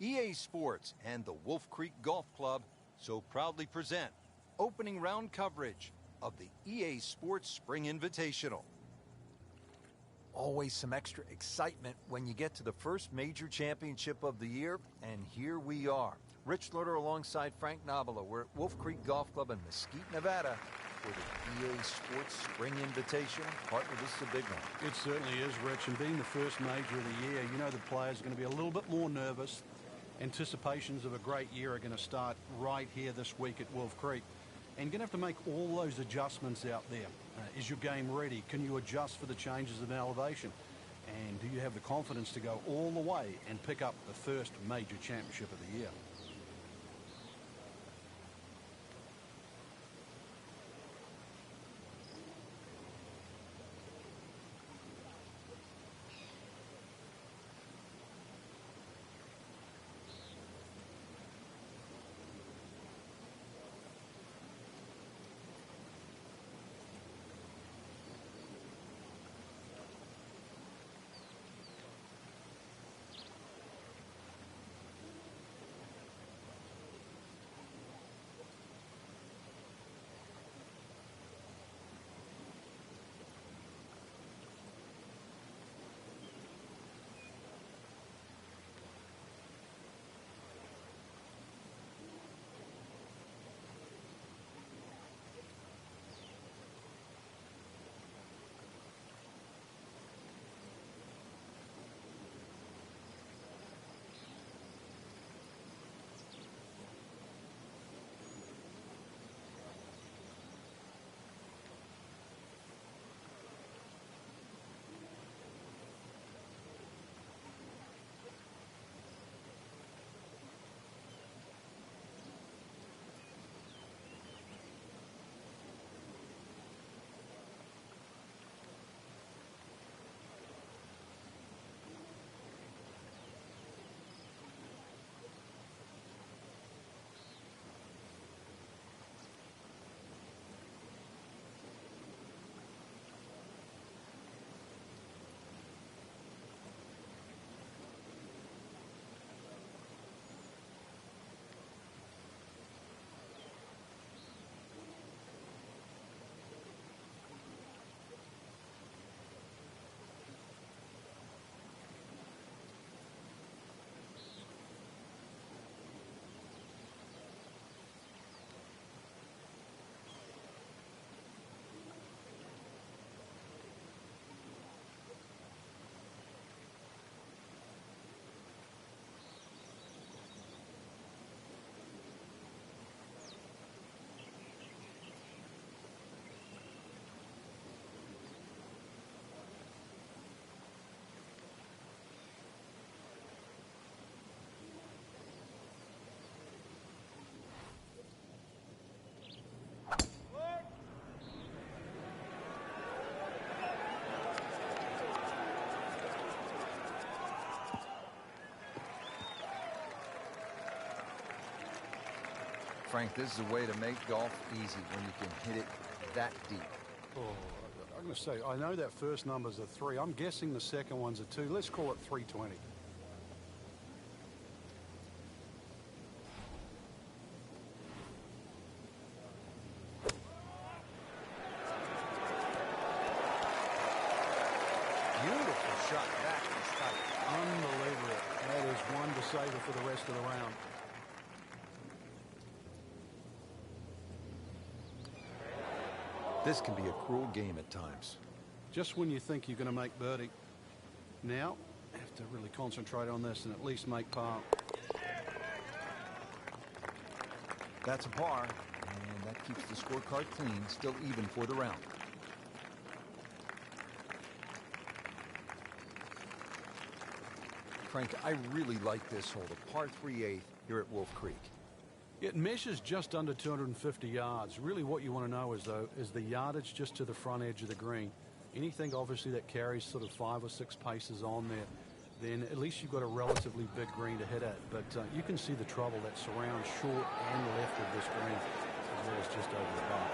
EA Sports and the Wolf Creek Golf Club so proudly present opening round coverage of the EA Sports Spring Invitational. Always some extra excitement when you get to the first major championship of the year, and here we are. Rich Lutter alongside Frank Nobilo. We're at Wolf Creek Golf Club in Mesquite, Nevada for the EA Sports Spring Invitational. Partner, this is a big one. It certainly is, Rich, and being the first major of the year, you know the players are going to be a little bit more nervous. Anticipations of a great year are going to start right here this week at Wolf Creek. And you're going to have to make all those adjustments out there. Is your game ready? Can you adjust for the changes in elevation? And do you have the confidence to go all the way and pick up the first major championship of the year? Frank, this is a way to make golf easy when you can hit it that deep. Oh, I'm going to say, I know that first number's a 3. I'm guessing the second one's a 2. Let's call it 320. Beautiful shot. That is tight. Unbelievable. That is one to savor for the rest of the round. This can be a cruel game at times. Just when you think you're going to make birdie. Now, have to really concentrate on this and at least make par. That's a par, and that keeps the scorecard clean, still even for the round. Frank, I really like this hole, the par 3/8 here at Wolf Creek. It measures just under 250 yards. Really what you want to know is the yardage just to the front edge of the green. Anything obviously that carries sort of 5 or 6 paces on there, then at least you've got a relatively big green to hit at. But you can see the trouble that surrounds short and left of this green, as well as just over the bar.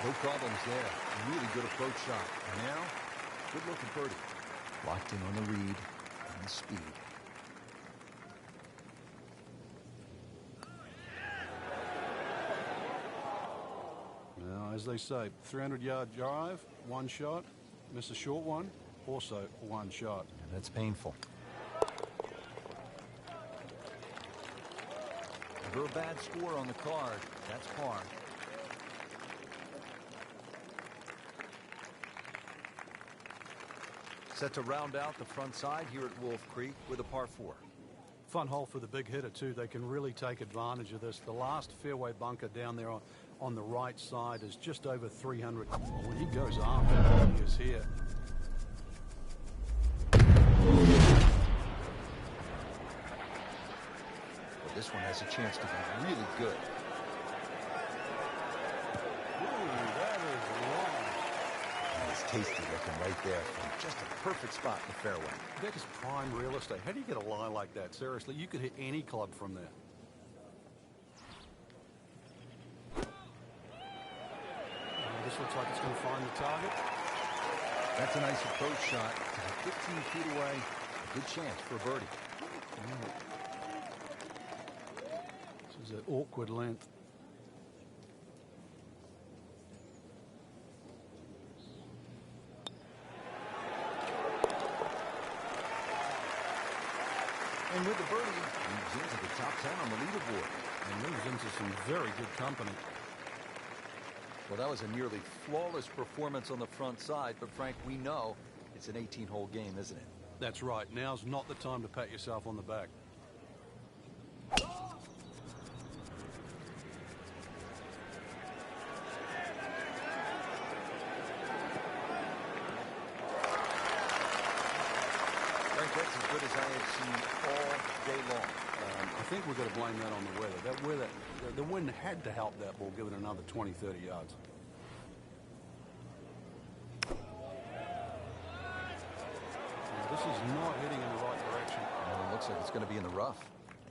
No problems there. Really good approach shot. And now, Good looking birdie. Locked in on the read and the speed. Now, as they say, 300-yard drive, one shot. Miss a short one, also one shot. And that's painful. Never a bad score on the card. That's par. Set to round out the front side here at Wolf Creek with a par 4. Fun hole for the big hitter, too. They can really take advantage of this. The last fairway bunker down there on the right side is just over 300. Well, when he goes after, he is here. Well, this one has a chance to be really good. It's tasty looking right there from just a perfect spot in the fairway. That is prime real estate. How do you get a lie like that? Seriously, you could hit any club from there. This looks like it's going to find the target. That's a nice approach shot. 15 feet away. A good chance for a birdie. This is an awkward length. And with the birdie, moves into the top 10 on the leaderboard. And moves into some very good company. Well, that was a nearly flawless performance on the front side, but Frank, we know it's an 18-hole game, isn't it? That's right. Now's not the time to pat yourself on the back. Frank, that's as good as I have seen all day long. I think we've got to blame that on the weather. That weather, the wind had to help that ball give it another 20, 30 yards. Now, this is not heading in the right direction. It looks like it's going to be in the rough.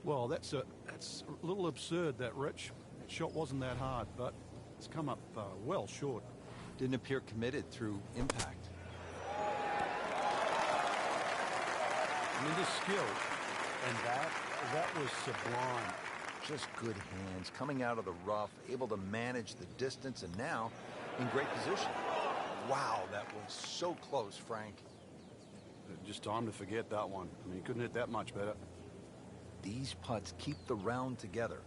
Well, that's a little absurd, that, Rich. The shot wasn't that hard, but it's come up well short. Didn't appear committed through impact. I mean, this skill and that was sublime. Just good hands, coming out of the rough, able to manage the distance, and now in great position. Wow, that was so close, Frank. Just time to forget that one. I mean, he couldn't hit that much better. These putts keep the round together.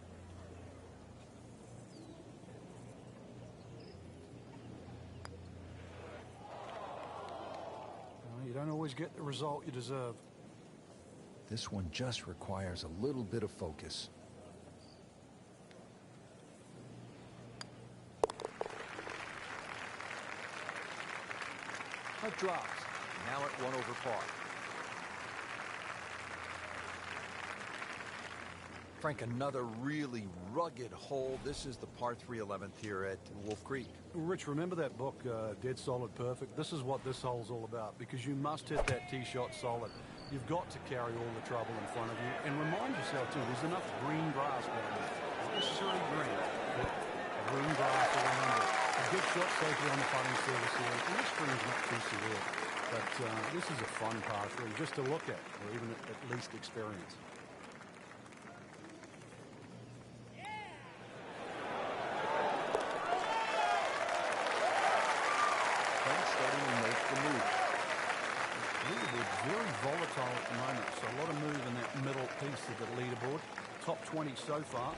Well, you don't always get the result you deserve. This one just requires a little bit of focus. Putt drops. Now at 1 over par. Frank, another really rugged hole. This is the par 3 11th here at Wolf Creek. Rich, remember that book, Dead Solid Perfect? This is what this hole's all about, because you must hit that tee shot solid. You've got to carry all the trouble in front of you. And remind yourself, too, there's enough green grass down there. Not necessarily green, but green grass around it. A good shot safely on the putting surface here. And this green's not too severe. But this is a fun par 3 just to look at, or even at least experience. Starting to make the move. Leaderboard very volatile at the moment, so a lot of move in that middle piece of the leaderboard. Top 20 so far.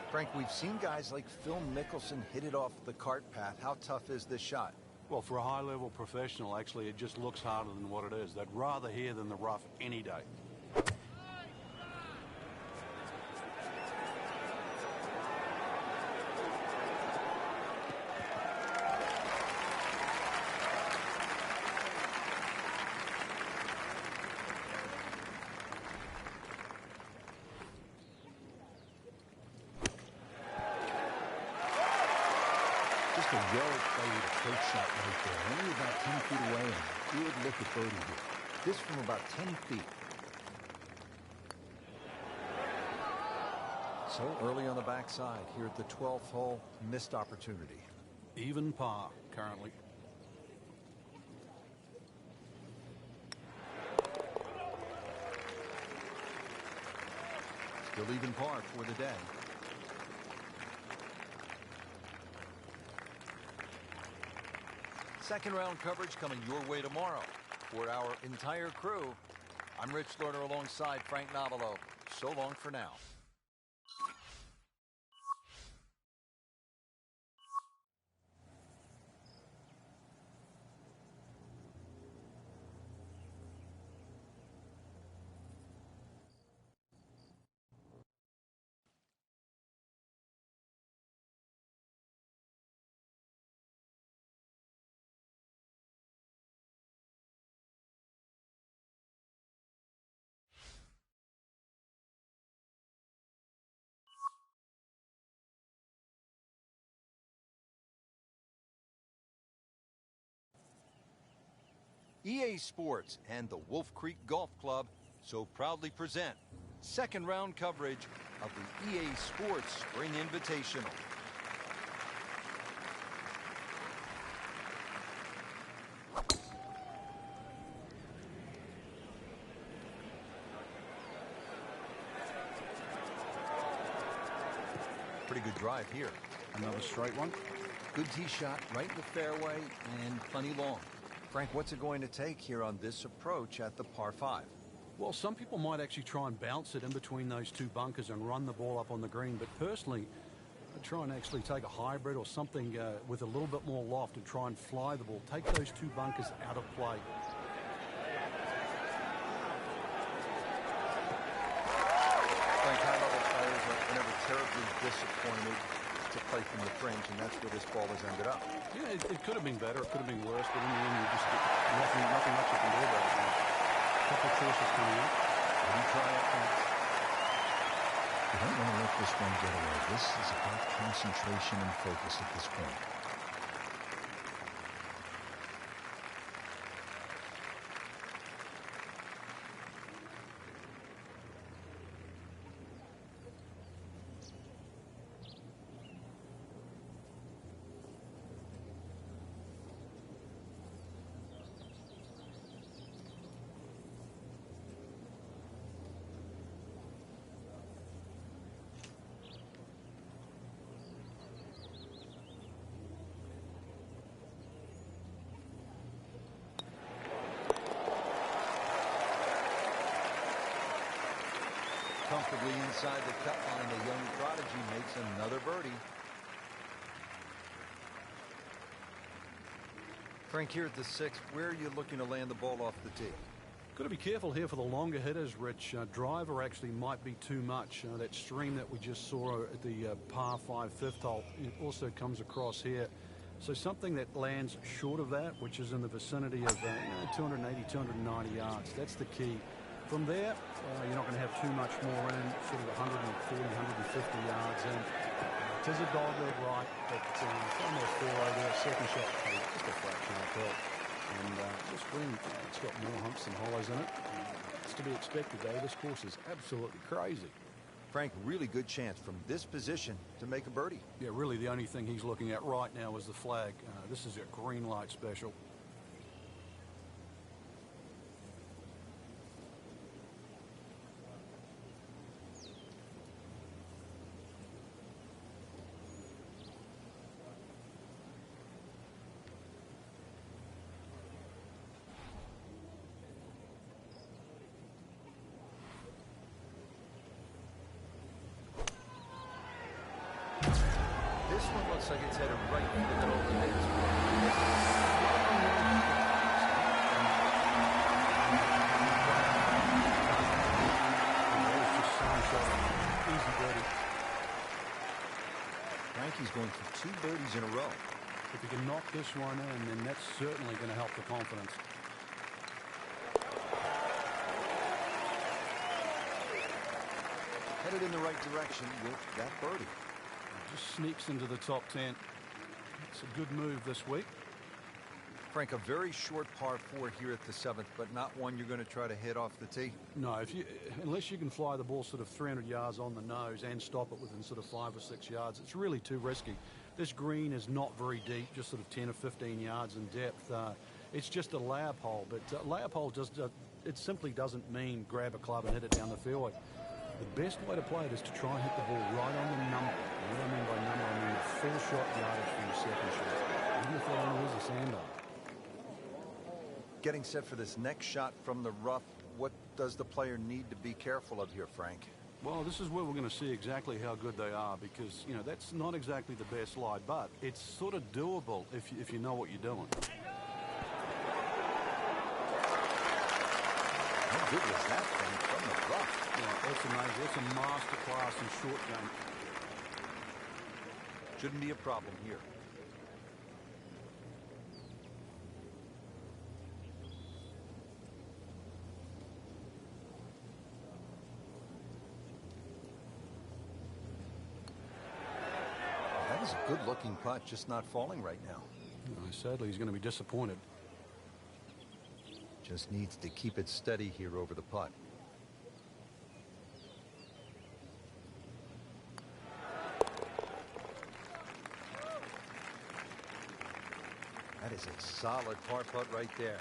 Frank, we've seen guys like Phil Mickelson hit it off the cart path. How tough is this shot? Well, for a high-level professional, actually, it just looks harder than what it is. They'd rather here than the rough any day. a well-played approach shot right there. Only about 10 feet away, and good look at birdie here. This from about 10 feet. So early on the backside here at the 12th hole, missed opportunity. Even par currently. Still even par for the day. Second round coverage coming your way tomorrow. For our entire crew, I'm Rich Lerner alongside Frank Nobilo. So long for now. EA Sports and the Wolf Creek Golf Club so proudly present second round coverage of the EA Sports Spring Invitational. Pretty good drive here. Another straight one. Good tee shot right in the fairway and plenty long. Frank, what's it going to take here on this approach at the par 5? Well, some people might actually try and bounce it in between those two bunkers and run the ball up on the green. But personally, I'd try and actually take a hybrid or something with a little bit more loft and try and fly the ball. Take those two bunkers out of play. Frank, high-level players are never terribly disappointed to play from the fringe, and that's where this ball has ended up. Yeah, it could have been better. It could have been worse. But in the end, you just get nothing much you can do about it. A couple of choices coming up. Retry it next. You don't want to let this one get away. This is about concentration and focus at this point. Comfortably inside the cut line, the young prodigy makes another birdie. Frank, here at the 6th, where are you looking to land the ball off the tee? Got to be careful here for the longer hitters, Rich. Driver actually might be too much. That stream that we just saw at the par 5 fifth hole, it also comes across here. So something that lands short of that, which is in the vicinity of 280, 290 yards. That's the key. From there, you're not going to have too much more in, sort of 140, 150 yards in. It is a dog-leg right, but from there, 4 over, second shot, just a fraction of that. And this green, it's got more humps and hollows in it. It's to be expected, though. This course is absolutely crazy. Frank, really good chance from this position to make a birdie. Yeah, really the only thing he's looking at right now is the flag. This is a green light special. This one looks like it's headed right in the middle of the net. Easy birdie. Frankie's going for 2 birdies in a row. If you can knock this one in, then that's certainly going to help the confidence. Headed in the right direction with that birdie. Just sneaks into the top 10. It's a good move this week. Frank, a very short par 4 here at the 7th, but not one you're going to try to hit off the tee. No, unless you can fly the ball sort of 300 yards on the nose and stop it within sort of 5 or 6 yards, it's really too risky. This green is not very deep, just sort of 10 or 15 yards in depth. It's just a layup hole, but layup hole it simply doesn't mean grab a club and hit it down the fairway. The best way to play it is to try and hit the ball right on the number. And what I mean by number, I mean the full shot yardage from your second shot, even if it only is a sand-on. Getting set for this next shot from the rough, what does the player need to be careful of here, Frank? Well, this is where we're going to see exactly how good they are because, you know, that's not exactly the best lie, but it's sort of doable if you know what you're doing. How good was that thing from the rough? Yeah, that's amazing. That's a master class in short game. Shouldn't be a problem here. That is a good-looking putt, just not falling right now. Sadly, he's going to be disappointed. Just needs to keep it steady here over the putt. That is a solid par putt right there.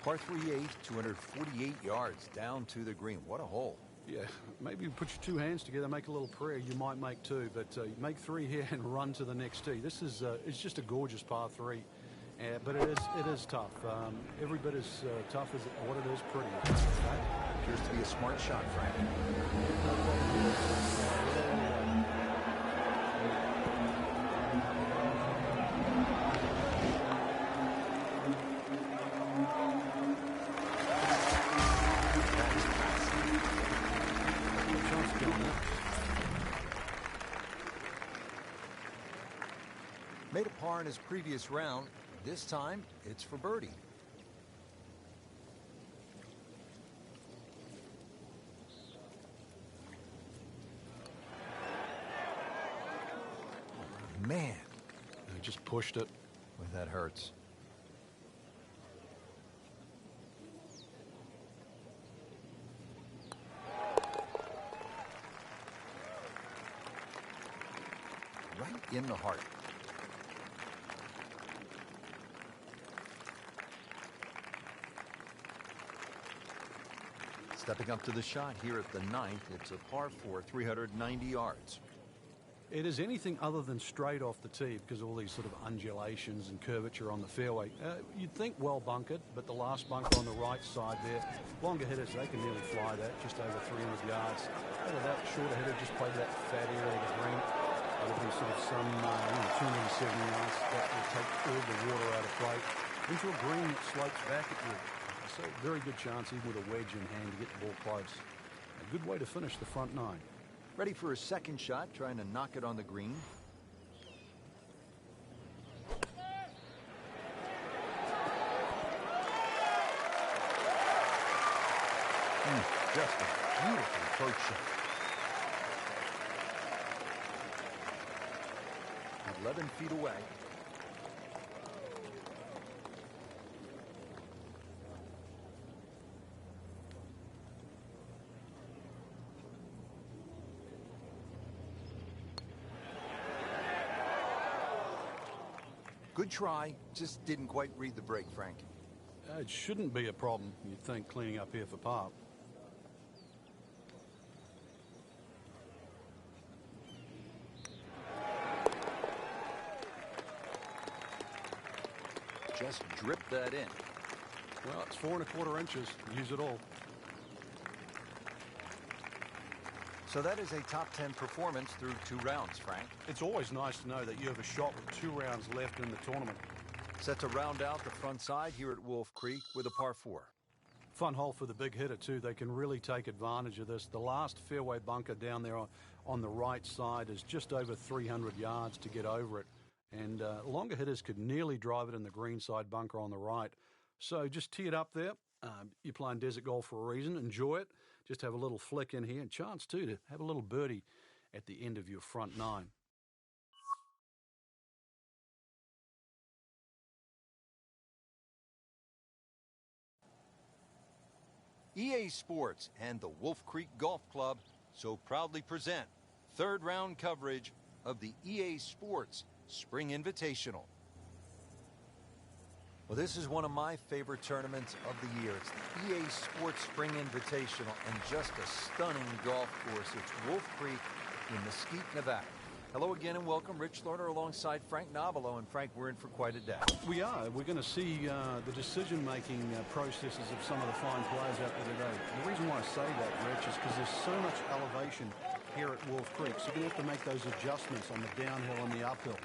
Par 3/8, 248 yards down to the green. What a hole. Yeah, maybe you put your two hands together, make a little prayer. You might make two, but make three here and run to the next tee. This is it's just a gorgeous par 3, but it is tough. Every bit as tough as what it is pretty. That appears to be a smart shot, Frank. Made a par in his previous round. This time, it's for birdie. Man. I just pushed it. Well, that hurts. Right in the heart. Stepping up to the shot here at the 9th, it's a par 4, 390 yards. It is anything other than straight off the tee because of all these sort of undulations and curvature on the fairway. You'd think well bunkered, but the last bunker on the right side there, longer hitters, they can nearly fly that, just over 300 yards. Over that shorter hitter just played that fat area of the green. That would be sort of some 270 yards. That will take all the water out of play into a green that slopes back at you. So very good chance, even with a wedge in hand, to get the ball close. A good way to finish the front 9. Ready for a second shot, trying to knock it on the green. Just a beautiful approach shot. 11 feet away. Good try, just didn't quite read the break, Frank. It shouldn't be a problem, you'd think, cleaning up here for par. Just drip that in. Well, it's 4 1/4 inches. Use it all. So that is a top 10 performance through 2 rounds, Frank. It's always nice to know that you have a shot with 2 rounds left in the tournament. Set to round out the front side here at Wolf Creek with a par 4. Fun hole for the big hitter, too. They can really take advantage of this. The last fairway bunker down there on the right side is just over 300 yards to get over it. And longer hitters could nearly drive it in the green side bunker on the right. So just tee it up there. You're playing desert golf for a reason. Enjoy it. Just have a little flick in here. And chance, too, to have a little birdie at the end of your front nine. EA Sports and the Wolf Creek Golf Club so proudly present third round coverage of the EA Sports Spring Invitational. Well, this is one of my favorite tournaments of the year. It's the EA Sports Spring Invitational, and just a stunning golf course. It's Wolf Creek in Mesquite, Nevada. Hello again and welcome. Rich Lerner alongside Frank Nobilo. And Frank, we're in for quite a day. We are. We're going to see the decision-making processes of some of the fine players out there today. The reason why I say that, Rich, is because there's so much elevation here at Wolf Creek. So you're going to have to make those adjustments on the downhill and the uphill.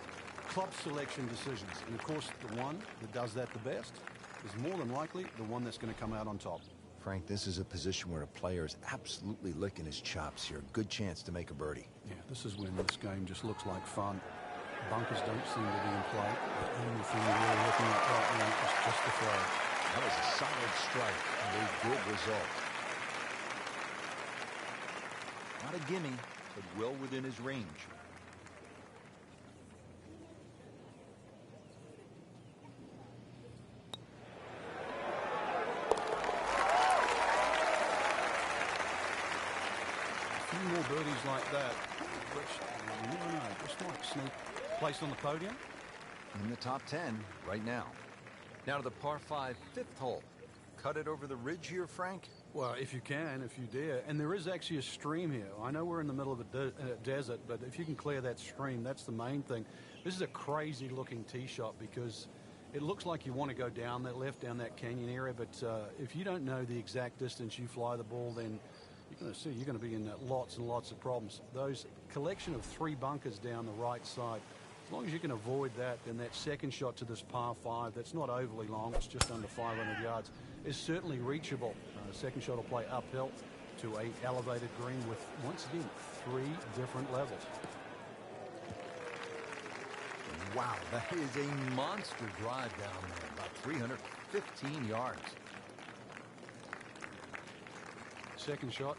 Club selection decisions. And, of course, the one that does that the best is more than likely the one that's going to come out on top. Frank, this is a position where a player is absolutely licking his chops here. Good chance to make a birdie. Yeah, this is when this game just looks like fun. Bunkers don't seem to be in play. The only thing you're really looking at right now is just the flag. That was a solid strike and a good result. Not a gimme, but well within his range. More birdies like that, which you never know, just might sneak place on the podium. In the top 10 right now. Now to the par 5 fifth hole. Cut it over the ridge here, Frank? Well, if you can, if you dare. And there is actually a stream here. I know we're in the middle of a desert, but if you can clear that stream, that's the main thing. This is a crazy looking tee shot because it looks like you want to go down that left, down that canyon area, but if you don't know the exact distance you fly the ball, then you're going to be in lots and lots of problems. Those collection of 3 bunkers down the right side, as long as you can avoid that, then that second shot to this par 5, that's not overly long, it's just under 500 yards, is certainly reachable. Second shot will play uphill to a elevated green with, once again, 3 different levels. Wow, that is a monster drive down there, about 315 yards. Second shot.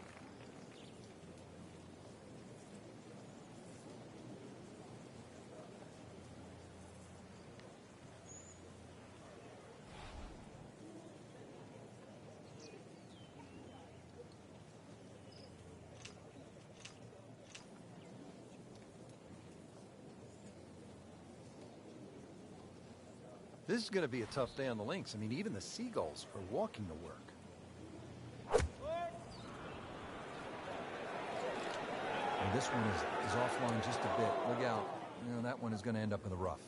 This is going to be a tough day on the links. I mean, even the Seagulls are walking to work. And this one is offline just a bit. Look out. You know, that one is going to end up in the rough.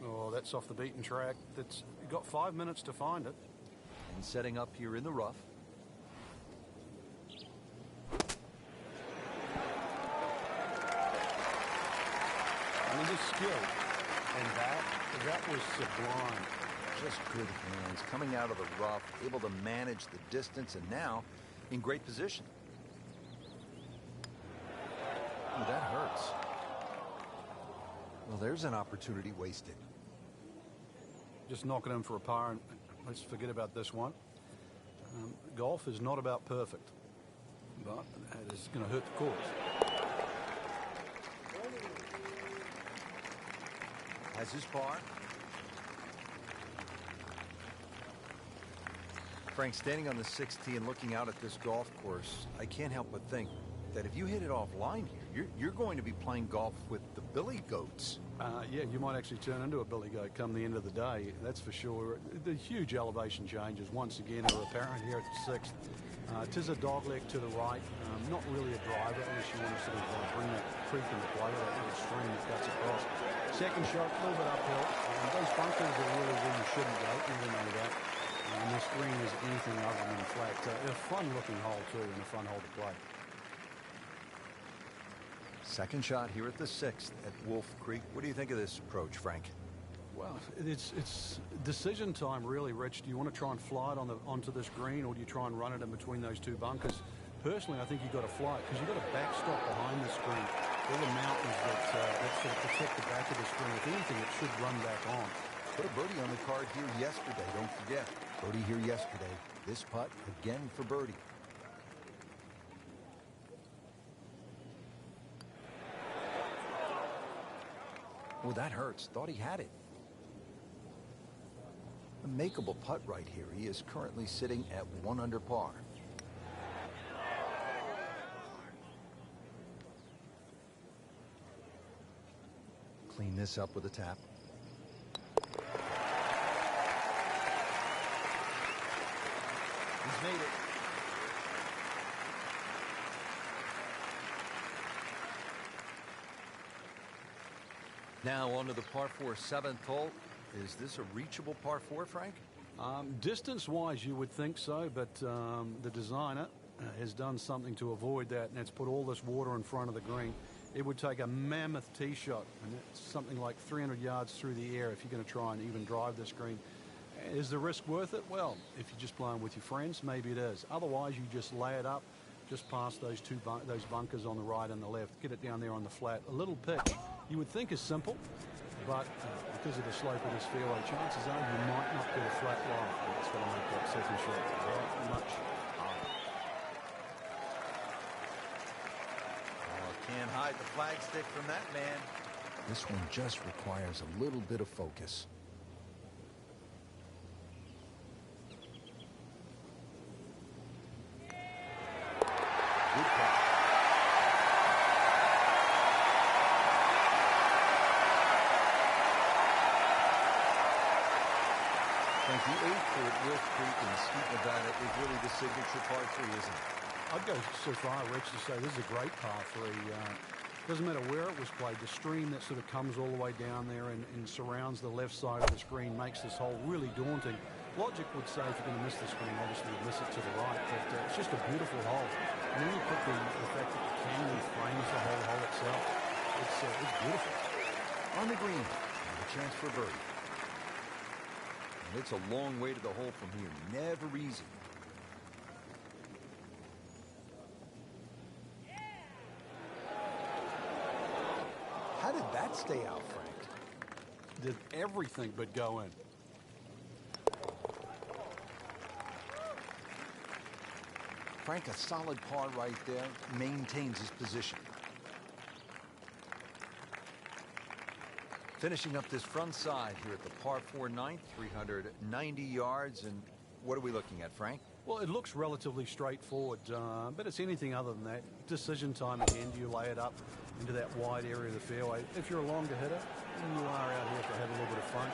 Oh, that's off the beaten track. That's got 5 minutes to find it. And setting up here in the rough. I mean, his skill. And that was sublime. Just good hands. Coming out of the rough, able to manage the distance, and now in great position. Ooh, that hurts. Well, there's an opportunity wasted. Just knocking him for a par, and let's forget about this one. Golf is not about perfect, but it is going to hurt the course. Has his par. Frank, standing on the 6th tee and looking out at this golf course, I can't help but think that if you hit it offline here, you're going to be playing golf with the Billy Goats. Yeah, you might actually turn into a Billy Goat come the end of the day, that's for sure. The huge elevation changes, once again, are apparent here at the 6th. Tis a dogleg to the right, not really a driver unless you want to sort of bring that creek into play, that little stream that cuts across. Second shot, a little bit uphill. Those bunkers are really where you shouldn't go, you know that. And this green is anything other than flat. A fun-looking hole, too, and a fun hole to play. Second shot here at the 6th at Wolf Creek. What do you think of this approach, Frank? Well, it's decision time, really, Rich. Do you want to try and fly it onto this green, or do you try and run it in between those 2 bunkers? Personally, I think you've got to fly it because you've got a backstop behind the screen. All the mountains that sort of protect the back of the screen. If anything, it should run back on. Put a birdie on the card here yesterday, don't forget. Birdie here yesterday. This putt again for birdie. Oh, that hurts. Thought he had it. A makeable putt right here. He is currently sitting at 1 under par. Clean this up with a tap. He's made it. Now on to the par 4 7th hole. Is this a reachable par 4, Frank? Distance-wise, you would think so, but the designer has done something to avoid that, and it's put all this water in front of the green. It would take a mammoth tee shot, and it's something like 300 yards through the air if you're going to try and even drive this green. Is the risk worth it? Well, if you're just playing with your friends, maybe it is. Otherwise, you just lay it up just past those those bunkers on the right and the left. Get it down there on the flat. A little pitch you would think is simple, but because of the slope of this fairway, chances are you might not get a flat lie. That's going to make that second shot very much harder. Oh, can't hide the flagstick from that man. This one just requires a little bit of focus. Good putt. Frank, the 8th here at Wolf Creek in Mesquite, Nevada is really the signature par 3, isn't it? I'd go so far, Rich, to say this is a great par 3. Doesn't matter where it was played. The stream that sort of comes all the way down there and surrounds the left side of the screen makes this hole really daunting. Logic would say if you're going to miss the screen, obviously you miss it to the right, but it's just a beautiful hole. And then you put the fact that the canyon frames the whole hole itself. It's beautiful. On the green, and a chance for a birdie. And it's a long way to the hole from here. Never easy. How did that stay out, Frank? Did everything but go in. Frank, a solid par right there, maintains his position. Finishing up this front side here at the par 4 9th, 390 yards. And what are we looking at, Frank? Well, it looks relatively straightforward, but it's anything other than that. Decision time again. Do you lay it up into that wide area of the fairway? If you're a longer hitter, and you are out here to have a little bit of fun,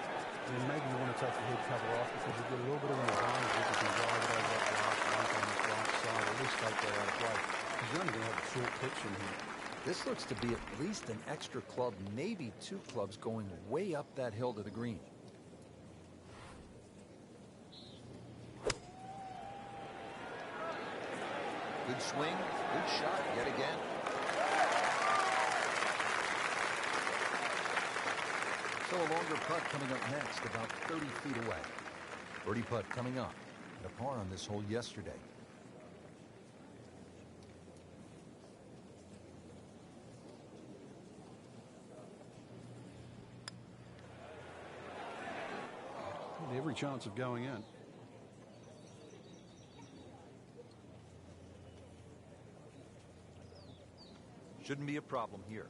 then maybe you want to take the head cover off because you've got a little bit of an advantage if you can drive it over that last bump on the right side, or at least take that out of play. Because you're only going to have a short pitch in here. This looks to be at least an extra club, maybe 2 clubs going way up that hill to the green. Good swing, good shot yet again. So a longer putt coming up next, about 30 feet away. Birdie putt coming up. A par on this hole yesterday. Every chance of going in. Shouldn't be a problem here.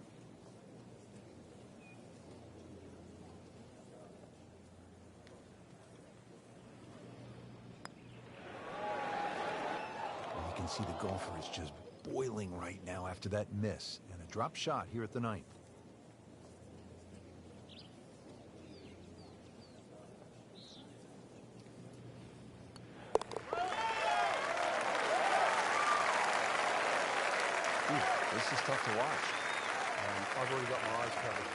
Well, you can see the golfer is just boiling right now after that miss. And a drop shot here at the 9th. This is tough to watch. I've already got my eyes covered.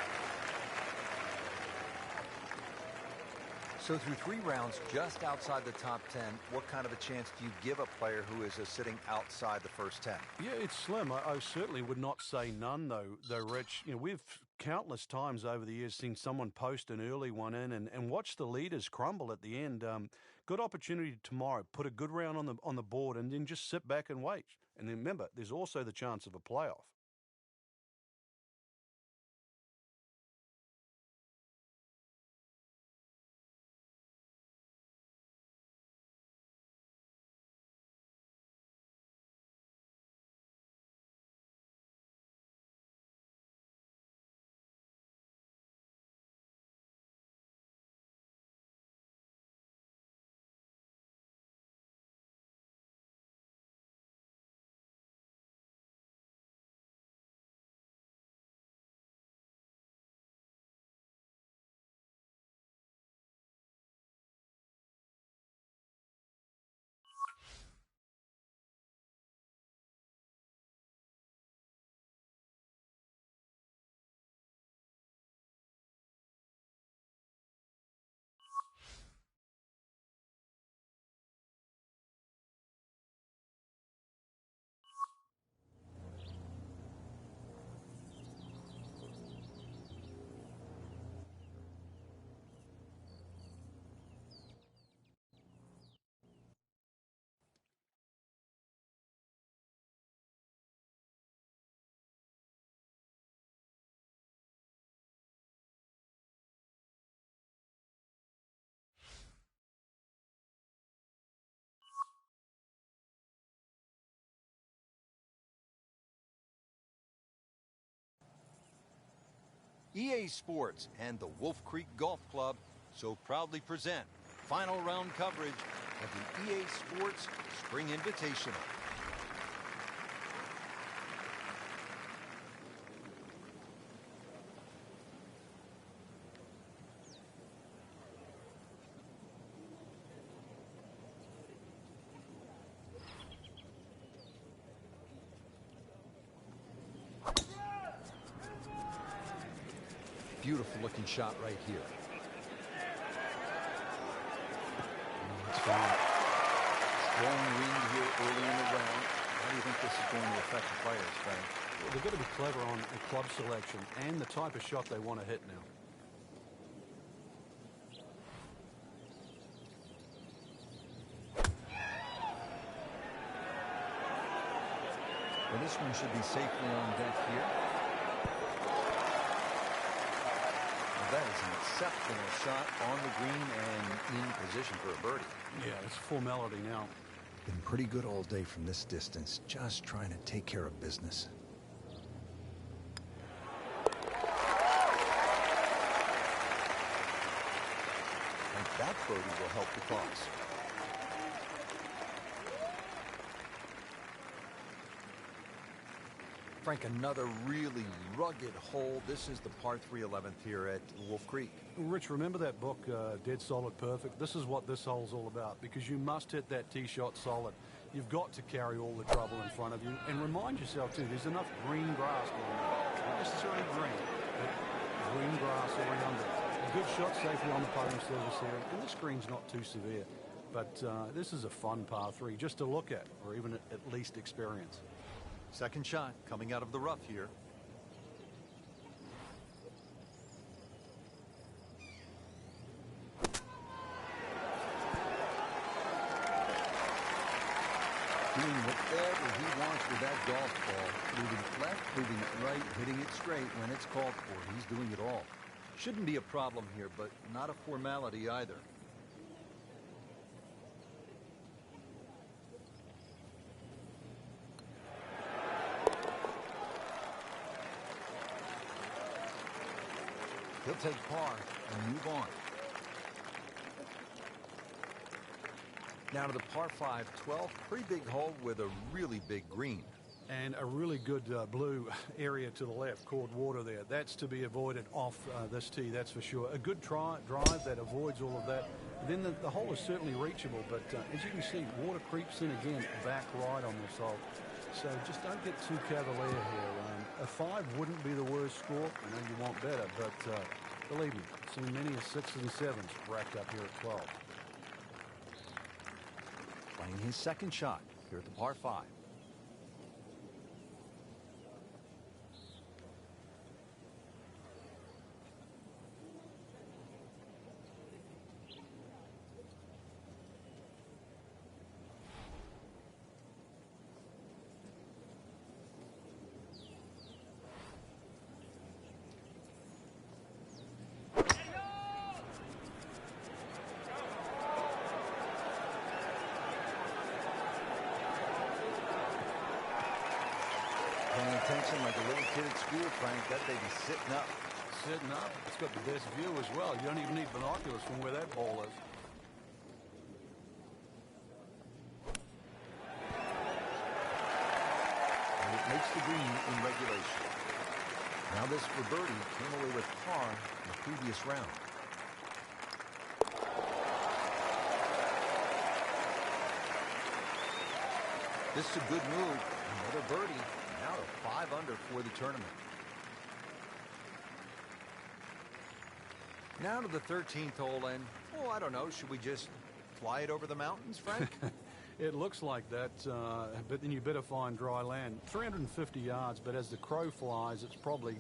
So through 3 rounds, just outside the top 10, what kind of a chance do you give a player who is sitting outside the first 10? Yeah, it's slim. I certainly would not say none, though, Rich. You know, we've countless times over the years seen someone post an early one in and watch the leaders crumble at the end. Good opportunity tomorrow. Put a good round on the board and then just sit back and wait. And then remember, there's also the chance of a playoff. EA Sports and the Wolf Creek Golf Club so proudly present final round coverage of the EA Sports Spring Invitational. Beautiful looking shot right here. It's fine. Strong wind here early in the round. How do you think this is going to affect the players, Frank? Well, they've got to be clever on the club selection and the type of shot they want to hit now. Well, this one should be safely on deck here. That is an exceptional shot on the green and in position for a birdie. Yeah, it's formality now. Been pretty good all day from this distance, just trying to take care of business. And that birdie will help the cause. Frank, another really rugged hole. This is the par 3 11th here at Wolf Creek. Rich, remember that book, Dead Solid Perfect? This is what this hole's all about, because you must hit that tee shot solid. You've got to carry all the trouble in front of you. And remind yourself, too, there's enough green grass going on. Not necessarily green, but green grass all around it. A good shot safely on the putting surface here. And this green's not too severe. But this is a fun par 3 just to look at, or even at least experience. Second shot coming out of the rough here. Doing whatever he wants with that golf ball. Moving it left, moving it right, hitting it straight when it's called for. He's doing it all. Shouldn't be a problem here, but not a formality either. He'll take par and move on. Now to the par 5, 12th. Pretty big hole with a really big green. And a really good blue area to the left, called water there. That's to be avoided off this tee, that's for sure. A good drive that avoids all of that. Then the hole is certainly reachable, but as you can see, water creeps in again back right on this hole. So just don't get too cavalier here. A 5 wouldn't be the worst score. I know you want better, but believe me, I've seen many as 6s and 7s racked up here at 12. Playing his second shot here at the par 5. Paying attention like a little kid at school, Frank. That baby's sitting up. Sitting up. It's got the best view as well. You don't even need binoculars from where that ball is. And it makes the green in regulation. Now this for birdie. Came away with par in the previous round. This is a good move. Another birdie. Now to 5 under for the tournament. Now to the 13th hole, and, oh, I don't know, should we just fly it over the mountains, Frank? It looks like that, but then you better find dry land. 350 yards, but as the crow flies, it's probably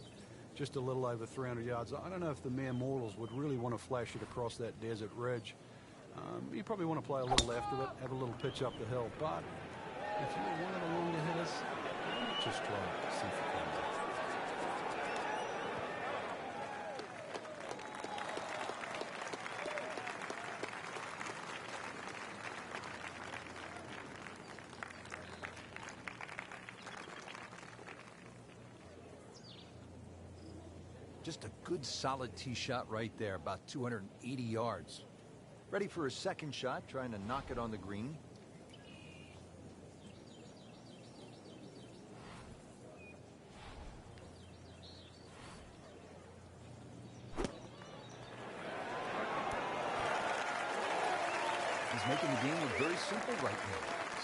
just a little over 300 yards. I don't know if the mere mortals would really want to flash it across that desert ridge. You probably want to play a little left of it, have a little pitch up the hill, but if you're one of the longer hitters, just try it, see if it comes up. Just a good solid tee shot right there, about 280 yards. Ready for his second shot, trying to knock it on the green. He's making the game look very simple right now.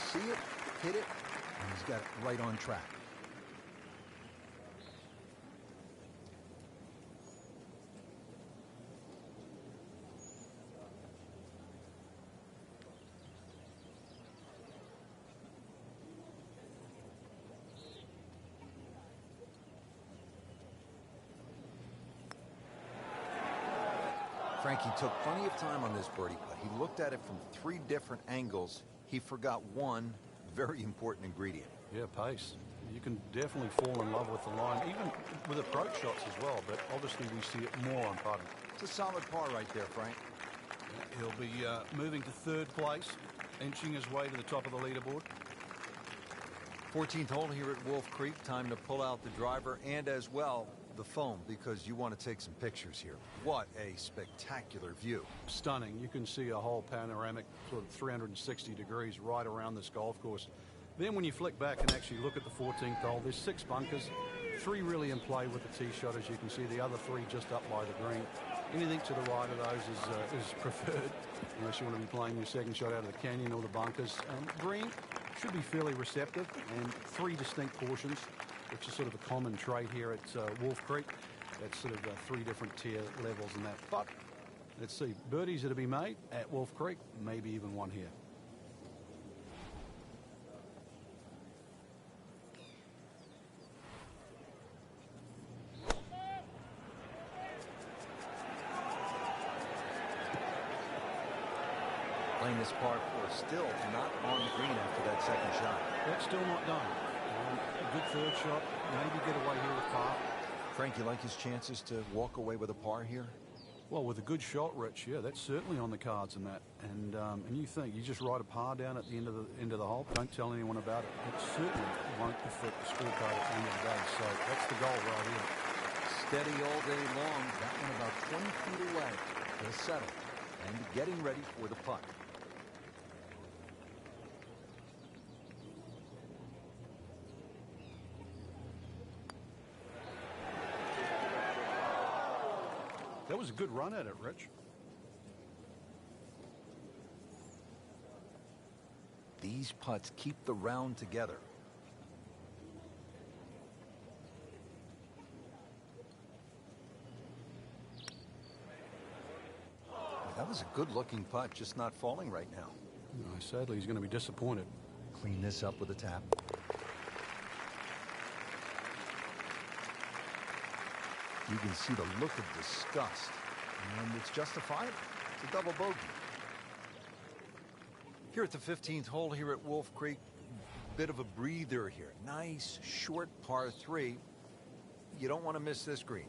See it, hit it, and he's got it right on track. Frankie took plenty of time on this birdie putt. He looked at it from 3 different angles. He forgot one very important ingredient. Yeah, pace. You can definitely fall in love with the line, even with approach shots as well, but obviously we see it more on putting. It's a solid par right there, Frank. He'll be moving to 3rd place, inching his way to the top of the leaderboard. 14th hole here at Wolf Creek. Time to pull out the driver and as well the phone, because you want to take some pictures here. What a spectacular view. Stunning. You can see a whole panoramic sort of 360 degrees right around this golf course. Then when you flick back and actually look at the 14th hole, there's 6 bunkers, 3 really in play with the tee shot, as you can see, the other 3 just up by the green. Anything to the right of those is preferred, unless you want to be playing your second shot out of the canyon or the bunkers. Green should be fairly receptive, and 3 distinct portions, which is sort of a common trait here at Wolf Creek. That's sort of 3 different tier levels in that. But let's see, birdies are to be made at Wolf Creek, maybe even one here. Playing this par 4, still not on the green after that second shot. That's still not done. A good 3rd shot, maybe get away here with par. Frank, you like his chances to walk away with a par here? Well, with a good shot, Rich, yeah, that's certainly on the cards in that. And you think you just write a par down at the end of the hole, don't tell anyone about it. It certainly won't affect the scorecard at the end of the day. So that's the goal right here. Steady all day long. That one about 20 feet away. He'll settle and getting ready for the putt. That was a good run at it, Rich. These putts keep the round together. That was a good-looking putt, just not falling right now. No, sadly, he's going to be disappointed. Clean this up with a tap. You can see the look of disgust, and it's justifiable. It's a double bogey. Here at the 15th hole here at Wolf Creek, bit of a breather here. Nice, short par 3. You don't want to miss this green.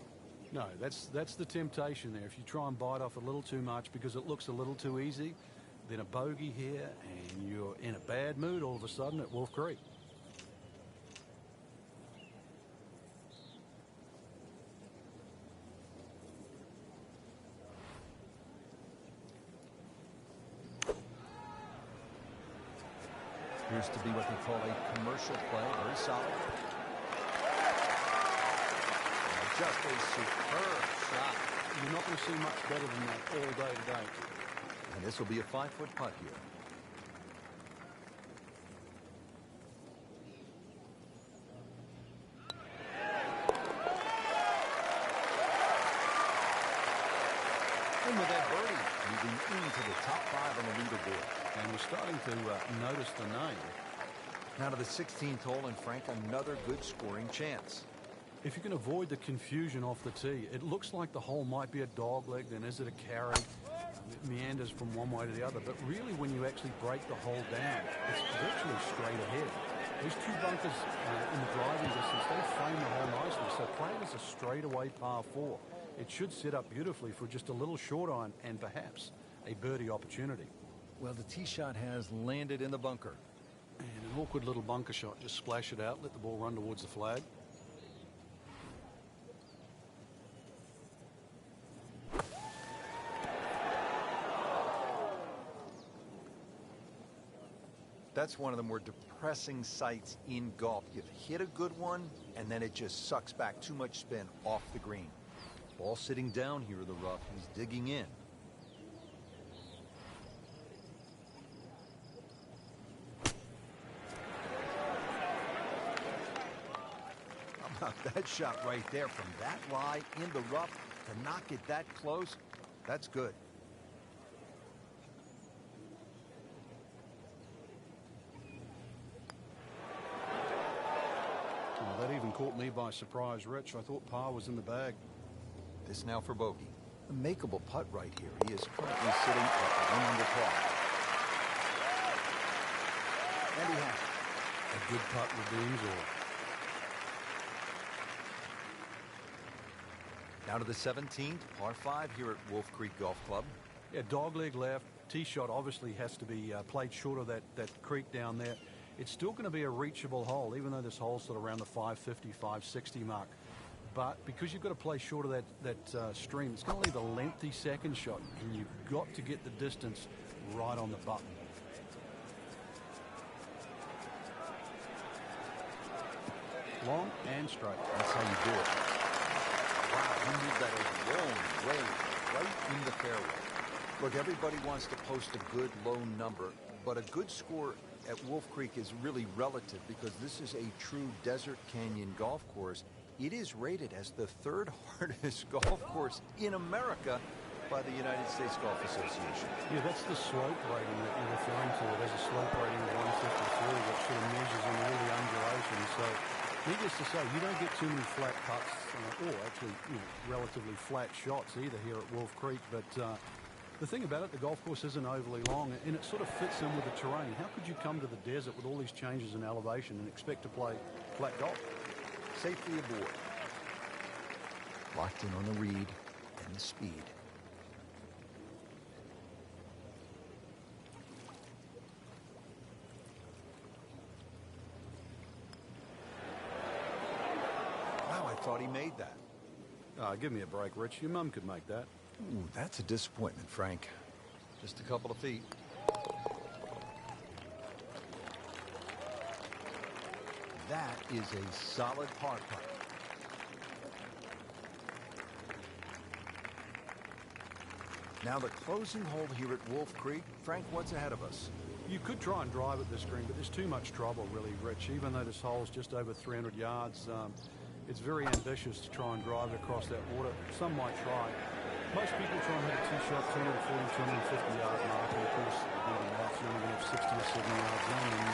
No, that's the temptation there. If you try and bite off a little too much because it looks a little too easy, then a bogey here, and you're in a bad mood all of a sudden at Wolf Creek. Appears to be what they call a commercial play. Very solid. Just a superb shot. You're not going to see much better than that all day today. And this will be a 5-foot putt here. And with that birdie, moving into the top 5 on the leaderboard. And we're starting to notice the name. Now to the 16th hole, and Frank, another good scoring chance. If you can avoid the confusion off the tee, it looks like the hole might be a dog leg, then is it a carry? It meanders from one way to the other, but really when you actually break the hole down, it's virtually straight ahead. These 2 bunkers in the driving distance, they frame the hole nicely, so play it as a straightaway par 4. It should set up beautifully for just a little short iron and perhaps a birdie opportunity. Well, the tee shot has landed in the bunker. And an awkward little bunker shot, just splash it out, let the ball run towards the flag. That's one of the more depressing sights in golf. You've hit a good one, and then it just sucks back too much spin off the green. Ball sitting down here in the rough. He's digging in. How about that shot right there from that lie in the rough to knock it that close? That's good. That even caught me by surprise, Rich. I thought par was in the bag. This now for bogey. A makeable putt right here. He is currently sitting at 1 under par. And he has it. A good putt redeems all. Now to the 17th, par 5 here at Wolf Creek Golf Club. Yeah, dogleg left. Tee shot obviously has to be played short of that creek down there. It's still going to be a reachable hole, even though this hole's sort of around the 550, 560 mark. But because you've got to play short of that stream, it's going to leave a lengthy second shot, and you've got to get the distance right on the button. Long and straight. That's how you do it. Wow, he moved that a long way right in the fairway. Look, everybody wants to post a good low number, but a good score at Wolf Creek is really relative because this is a true desert canyon golf course. It is rated as the 3rd hardest golf course in America by the United States Golf Association. Yeah, that's the slope rating that you're referring to. It has a slope rating of 153, which sort of measures in all the undulations. So, needless to say, you don't get too many flat putts, or actually relatively flat shots either here at Wolf Creek. But the thing about it, the golf course isn't overly long, and it sort of fits in with the terrain. How could you come to the desert with all these changes in elevation and expect to play flat golf? Safely aboard. Locked in on the read and the speed. Wow, I thought he made that. Give me a break, Rich. Your mum could make that. Ooh, that's a disappointment, Frank. Just a couple of feet. That is a solid par putt. Now the closing hole here at Wolf Creek. Frank, what's ahead of us? You could try and drive at this green, but there's too much trouble, really, Rich. Even though this hole's just over 300 yards, it's very ambitious to try and drive across that water. Some might try. Most people try and hit a tee shot 240, 250 yard mark, and of course, you're only going to have 60 or 70 yards in, and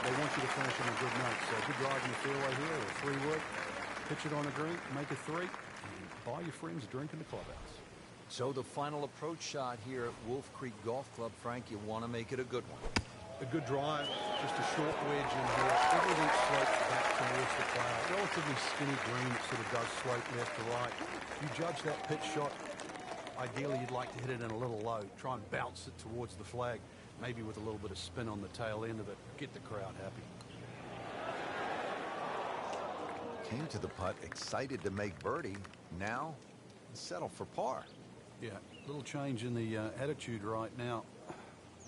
they want you to finish on a good note. So good drive in the fairway here, or 3-wood, pitch it on the green, make a 3, and buy your friends a drink in the clubhouse. So the final approach shot here at Wolf Creek Golf Club, Frank, you want to make it a good one. A good drive, just a short wedge in here. Everything slopes back towards the player. Relatively skinny green that sort of does slope left to right. You judge that pitch shot, ideally you'd like to hit it in a little low. Try and bounce it towards the flag, maybe with a little bit of spin on the tail end of it. Get the crowd happy. Came to the putt, excited to make birdie. Now, settle for par. Yeah, little change in the attitude right now.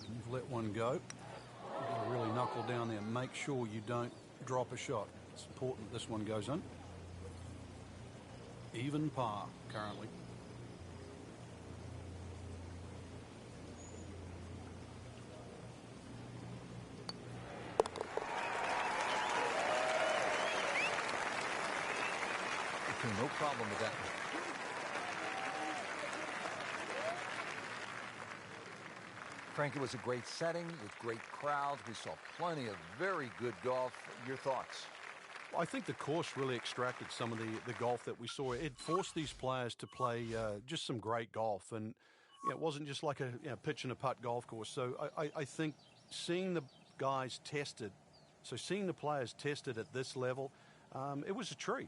You've let one go. You've got to really knuckle down there and make sure you don't drop a shot. It's important this one goes in. Even par currently. Okay, no problem with that one. Frank, it was a great setting with great crowds. We saw plenty of very good golf. Your thoughts? I think the course really extracted some of the golf that we saw. It forced these players to play just some great golf. And it wasn't just like a pitch and a putt golf course. So I think seeing the guys tested, seeing the players tested at this level, it was a treat.